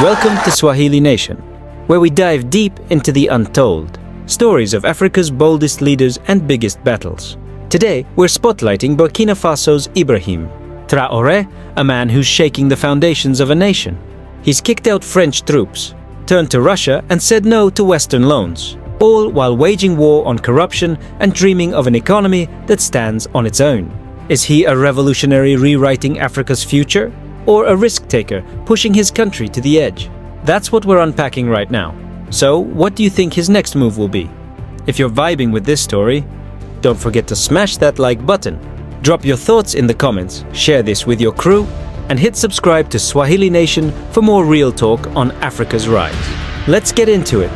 Welcome to Swahili Nation, where we dive deep into the untold stories of Africa's boldest leaders and biggest battles. Today, we're spotlighting Burkina Faso's Ibrahim Traoré, a man who's shaking the foundations of a nation. He's kicked out French troops, turned to Russia and said no to Western loans, all while waging war on corruption and dreaming of an economy that stands on its own. Is he a revolutionary rewriting Africa's future, or a risk-taker pushing his country to the edge? That's what we're unpacking right now. So, what do you think his next move will be? If you're vibing with this story, don't forget to smash that like button. Drop your thoughts in the comments, share this with your crew, and hit subscribe to Swahili Nation for more real talk on Africa's rise. Let's get into it.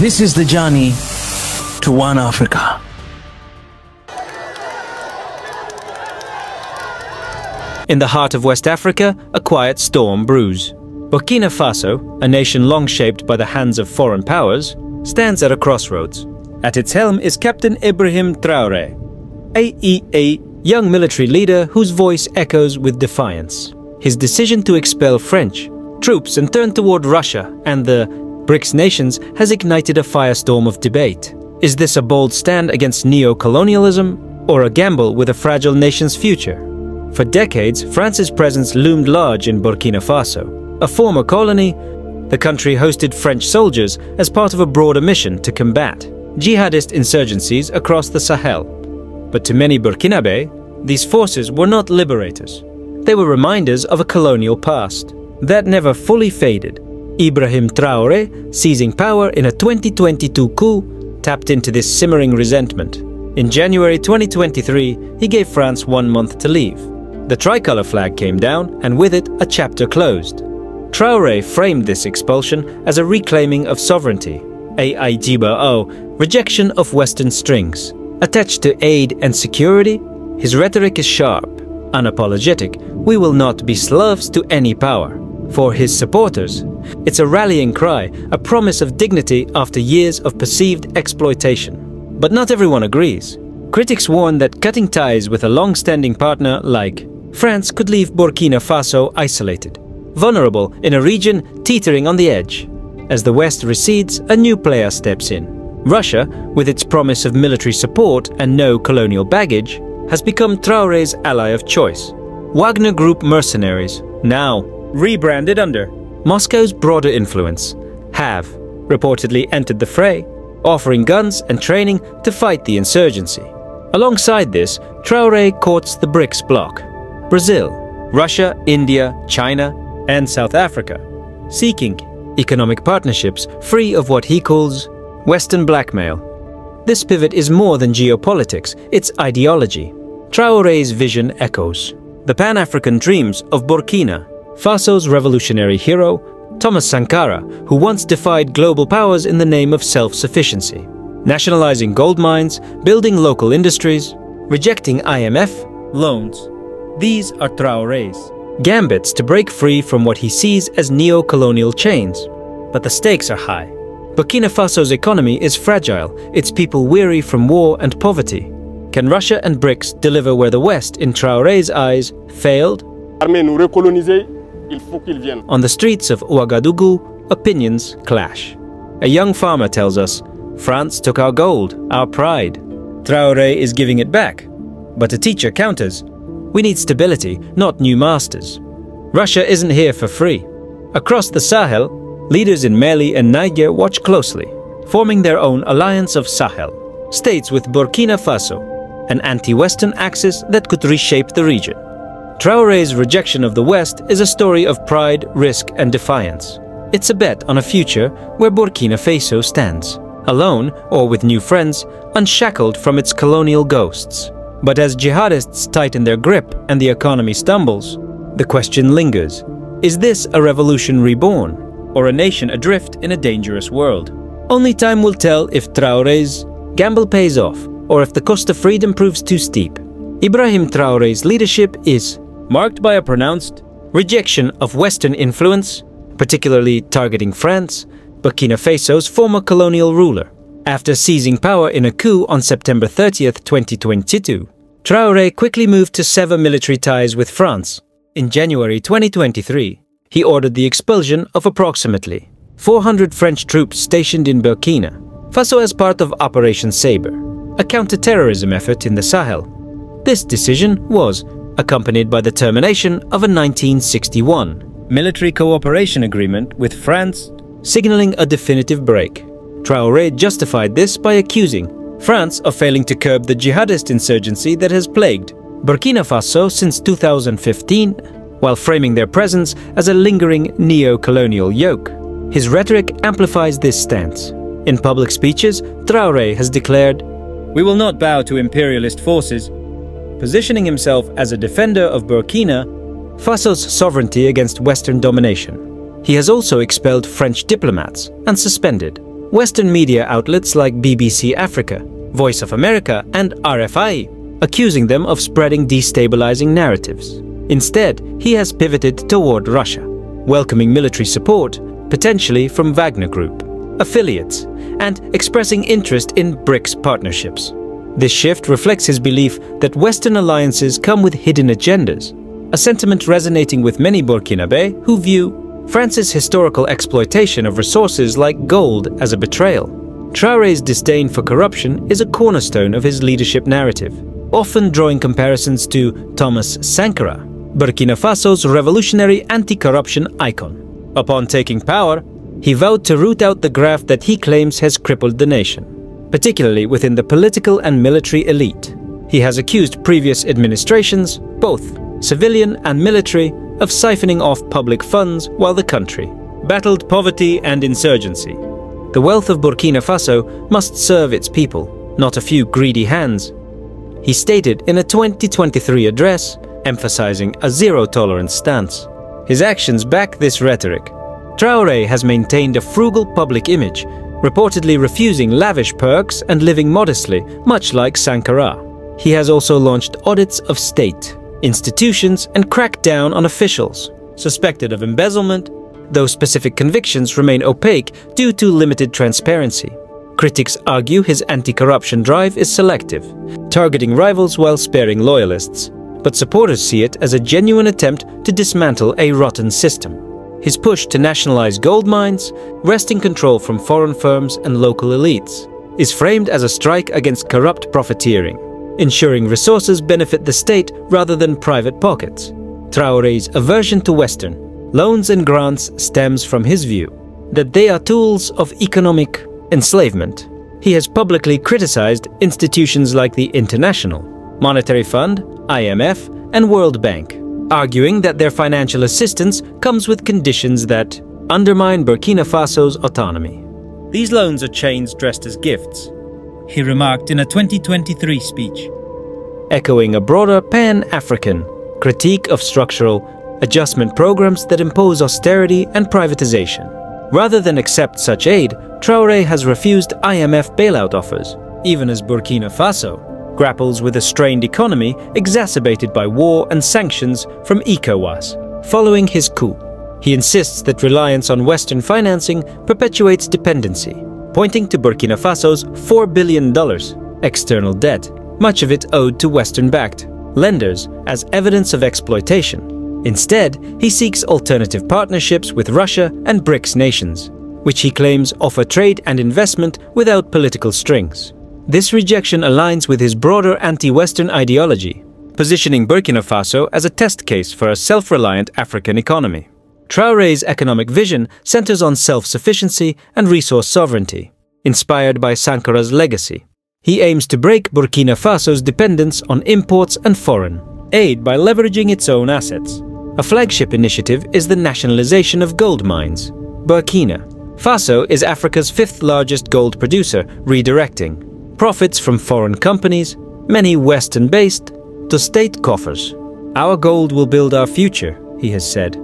This is the journey to One Africa. In the heart of West Africa, a quiet storm brews. Burkina Faso, a nation long shaped by the hands of foreign powers, stands at a crossroads. At its helm is Captain Ibrahim Traoré, a young military leader whose voice echoes with defiance. His decision to expel French troops and turn toward Russia and the BRICS nations has ignited a firestorm of debate. Is this a bold stand against neo-colonialism, or a gamble with a fragile nation's future? For decades, France's presence loomed large in Burkina Faso. A former colony, the country hosted French soldiers as part of a broader mission to combat jihadist insurgencies across the Sahel. But to many Burkinabe, these forces were not liberators. They were reminders of a colonial past that never fully faded. Ibrahim Traoré, seizing power in a 2022 coup, tapped into this simmering resentment. In January 2023, he gave France 1 month to leave. The tricolour flag came down, and with it, a chapter closed. Traoré framed this expulsion as a reclaiming of sovereignty, rejection of Western strings. Attached to aid and security, his rhetoric is sharp, unapologetic. We will not be slaves to any power. For his supporters, it's a rallying cry, a promise of dignity after years of perceived exploitation. But not everyone agrees. Critics warn that cutting ties with a long-standing partner like France could leave Burkina Faso isolated, vulnerable in a region teetering on the edge. As the West recedes, a new player steps in. Russia, with its promise of military support and no colonial baggage, has become Traoré's ally of choice. Wagner Group mercenaries, now rebranded under Moscow's broader influence, have reportedly entered the fray, offering guns and training to fight the insurgency. Alongside this, Traoré courts the BRICS bloc: Brazil, Russia, India, China, and South Africa, seeking economic partnerships free of what he calls Western blackmail. This pivot is more than geopolitics, it's ideology. Traoré's vision echoes the Pan-African dreams of Burkina Faso's revolutionary hero, Thomas Sankara, who once defied global powers in the name of self-sufficiency. Nationalizing gold mines, building local industries, rejecting IMF loans. These are Traoré's gambits to break free from what he sees as neo-colonial chains. But the stakes are high. Burkina Faso's economy is fragile, its people weary from war and poverty. Can Russia and BRICS deliver where the West, in Traoré's eyes, failed? On the streets of Ouagadougou, opinions clash. A young farmer tells us, France took our gold, our pride. Traoré is giving it back. But a teacher counters, we need stability, not new masters. Russia isn't here for free. Across the Sahel, leaders in Mali and Niger watch closely, forming their own alliance of Sahel states with Burkina Faso, an anti-Western axis that could reshape the region. Traoré's rejection of the West is a story of pride, risk, and defiance. It's a bet on a future where Burkina Faso stands, alone or with new friends, unshackled from its colonial ghosts. But as jihadists tighten their grip and the economy stumbles, the question lingers: is this a revolution reborn, or a nation adrift in a dangerous world? Only time will tell if Traoré's gamble pays off, or if the cost of freedom proves too steep. Ibrahim Traoré's leadership is marked by a pronounced rejection of Western influence, particularly targeting France, Burkina Faso's former colonial ruler. After seizing power in a coup on September 30th, 2022, Traoré quickly moved to sever military ties with France. In January 2023, he ordered the expulsion of approximately 400 French troops stationed in Burkina Faso as part of Operation Sabre, a counter-terrorism effort in the Sahel. This decision was accompanied by the termination of a 1961 military cooperation agreement with France, signaling a definitive break. Traoré justified this by accusing France of failing to curb the jihadist insurgency that has plagued Burkina Faso since 2015, while framing their presence as a lingering neo-colonial yoke. His rhetoric amplifies this stance. In public speeches, Traoré has declared, "We will not bow to imperialist forces," positioning himself as a defender of Burkina Faso's sovereignty against Western domination. He has also expelled French diplomats and suspended Western media outlets like BBC Africa, Voice of America, and RFI, accusing them of spreading destabilizing narratives. Instead, he has pivoted toward Russia, welcoming military support, potentially from Wagner Group, affiliates, and expressing interest in BRICS partnerships. This shift reflects his belief that Western alliances come with hidden agendas, a sentiment resonating with many Burkinabé who view France's historical exploitation of resources like gold as a betrayal. Traoré's disdain for corruption is a cornerstone of his leadership narrative, often drawing comparisons to Thomas Sankara, Burkina Faso's revolutionary anti-corruption icon. Upon taking power, he vowed to root out the graft that he claims has crippled the nation, particularly within the political and military elite. He has accused previous administrations, both civilian and military, of siphoning off public funds while the country battled poverty and insurgency. The wealth of Burkina Faso must serve its people, not a few greedy hands, he stated in a 2023 address, emphasizing a zero-tolerance stance. His actions back this rhetoric. Traoré has maintained a frugal public image, reportedly refusing lavish perks and living modestly, much like Sankara. He has also launched audits of state institutions and cracked down on officials suspected of embezzlement, though specific convictions remain opaque due to limited transparency. Critics argue his anti-corruption drive is selective, targeting rivals while sparing loyalists, but supporters see it as a genuine attempt to dismantle a rotten system. His push to nationalize gold mines, wresting control from foreign firms and local elites, is framed as a strike against corrupt profiteering, ensuring resources benefit the state rather than private pockets. Traoré's aversion to Western loans and grants stems from his view that they are tools of economic enslavement. He has publicly criticized institutions like the International Monetary Fund, IMF, and World Bank, arguing that their financial assistance comes with conditions that undermine Burkina Faso's autonomy. These loans are chains dressed as gifts, he remarked in a 2023 speech, echoing a broader pan-African critique of structural adjustment programs that impose austerity and privatization. Rather than accept such aid, Traoré has refused IMF bailout offers, even as Burkina Faso grapples with a strained economy exacerbated by war and sanctions from ECOWAS. Following his coup, he insists that reliance on Western financing perpetuates dependency, pointing to Burkina Faso's $4 billion external debt, much of it owed to Western-backed lenders, as evidence of exploitation. Instead, he seeks alternative partnerships with Russia and BRICS nations, which he claims offer trade and investment without political strings. This rejection aligns with his broader anti-Western ideology, positioning Burkina Faso as a test case for a self-reliant African economy. Traoré's economic vision centers on self-sufficiency and resource sovereignty, inspired by Sankara's legacy. He aims to break Burkina Faso's dependence on imports and foreign aid by leveraging its own assets. A flagship initiative is the nationalization of gold mines. Burkina Faso is Africa's fifth largest gold producer, redirecting profits from foreign companies, many Western-based, to state coffers. "Our gold will build our future," he has said,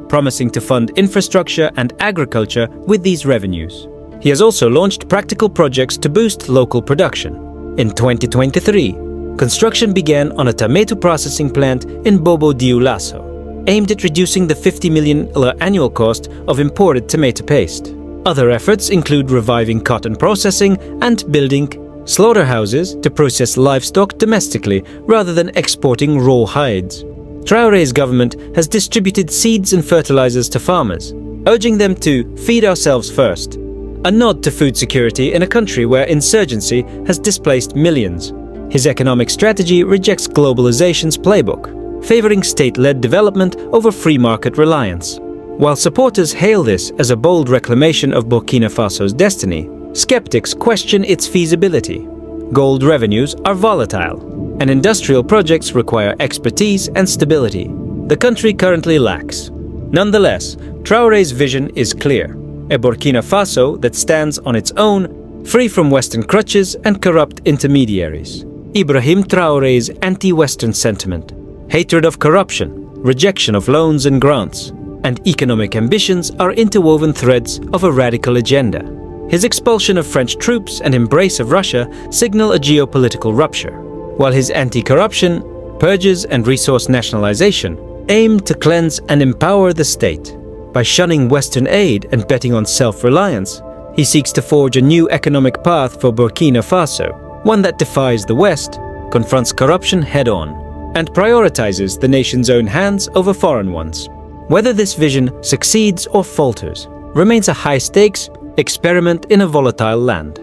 promising to fund infrastructure and agriculture with these revenues. He has also launched practical projects to boost local production. In 2023, construction began on a tomato processing plant in Bobo Dioulasso, aimed at reducing the $50 million annual cost of imported tomato paste. Other efforts include reviving cotton processing and building slaughterhouses to process livestock domestically rather than exporting raw hides. Traoré's government has distributed seeds and fertilizers to farmers, urging them to feed ourselves first, a nod to food security in a country where insurgency has displaced millions. His economic strategy rejects globalization's playbook, favoring state-led development over free market reliance. While supporters hail this as a bold reclamation of Burkina Faso's destiny, skeptics question its feasibility. Gold revenues are volatile, and industrial projects require expertise and stability. The country currently lacks. Nonetheless, Traoré's vision is clear: a Burkina Faso that stands on its own, free from Western crutches and corrupt intermediaries. Ibrahim Traoré's anti-Western sentiment, hatred of corruption, rejection of loans and grants, and economic ambitions are interwoven threads of a radical agenda. His expulsion of French troops and embrace of Russia signal a geopolitical rupture, while his anti-corruption, purges and resource nationalization aim to cleanse and empower the state. By shunning Western aid and betting on self-reliance, he seeks to forge a new economic path for Burkina Faso, one that defies the West, confronts corruption head-on, and prioritizes the nation's own hands over foreign ones. Whether this vision succeeds or falters remains a high-stakes experiment in a volatile land.